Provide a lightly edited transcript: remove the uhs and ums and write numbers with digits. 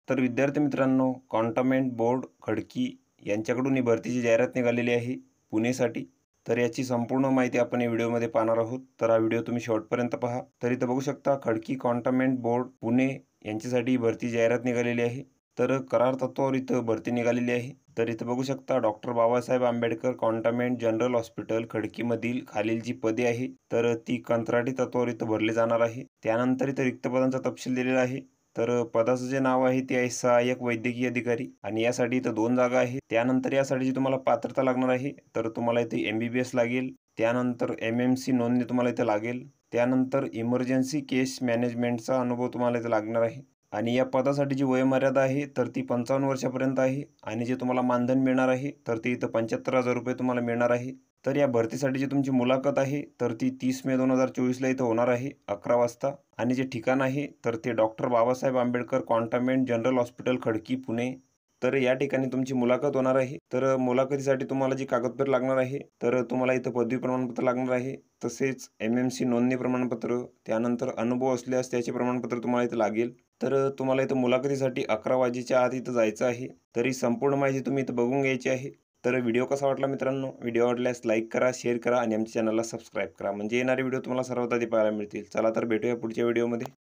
तर विद्यार्थी मित्रांनो, कॉन्टोन्मेंट बोर्ड खडकी यांच्याकडून ही भरतीची जाहिरात निघालेली आहे पुणेसाठी. तर याची संपूर्ण माहिती आपण या व्हिडिओमध्ये पाहणार आहोत. तर हा व्हिडिओ तुम्ही शेवटपर्यंत पहा. तर इथं बघू शकता खडकी कॉन्टोन्मेंट बोर्ड पुणे यांच्यासाठी ही भरती जाहिरात निघालेली आहे. तर करार तत्वावर इथं भरती निघालेली आहे. तर इथं बघू शकता doctor Babasaheb Ambedkar cantonment general hospital खडकीमधील खालील जी पदे आहे तर ती कंत्राटी तत्वावर इथं भरली जाणार आहे. त्यानंतर इथं रिक्त पदांचा तपशील दिलेला आहे. तर पदाचं जे नाव आहे ते आहे सहाय्यक वैद्यकीय अधिकारी आणि यासाठी इथं 2 जागा आहे. त्यानंतर यासाठी जी तुम्हाला पात्रता लागणार आहे तर तुम्हाला इथे MBBS लागेल. त्यानंतर MMC नोंदणी तुम्हाला इथे लागेल. त्यानंतर इमर्जन्सी केस मॅनेजमेंटचा अनुभव तुम्हाला इथे लागणार आहे. आणि या पदासाठी जी वयोमर्यादा आहे तर ती 55 वर्षापर्यंत आहे आणि जे तुम्हाला मानधन मिळणार आहे तर ते इथं 75,000 रुपये तुम्हाला मिळणार आहे. तर या भरतीसाठी जी तुमची मुलाखत आहे तर ती 30 मे 2024ला इथं होणार आहे 11 वाजता आणि जे ठिकाण आहे तर ते doctor Babasaheb Ambedkar cantonment general hospital Khadki Pune. तर या ठिकाणी तुमची मुलाखत होणार आहे. तर मुलाखतीसाठी तुम्हाला जी कागदपत्र लागणार आहे तर तुम्हाला इथं पदवी प्रमाणपत्र लागणार आहे. तसेच MMC नोंदणी प्रमाणपत्र, त्यानंतर अनुभव असल्यास त्याचे प्रमाणपत्र तुम्हाला इथं लागेल. तर तुम्हाला इथं मुलाखतीसाठी 11 वाजेच्या आत इथं जायचं आहे. तर ही संपूर्ण माहिती तुम्ही इथं बघून घ्यायची आहे. तर व्हिडिओ कसा वाटला मित्रांनो? व्हिडिओ आवडल्यास लाईक करा, शेअर करा आणि आमच्या चॅनलला सबस्क्राईब करा. म्हणजे येणारे व्हिडिओ तुम्हाला सर्वात आधी पाहायला मिळतील. चला तर भेटूया पुढच्या व्हिडिओमध्ये.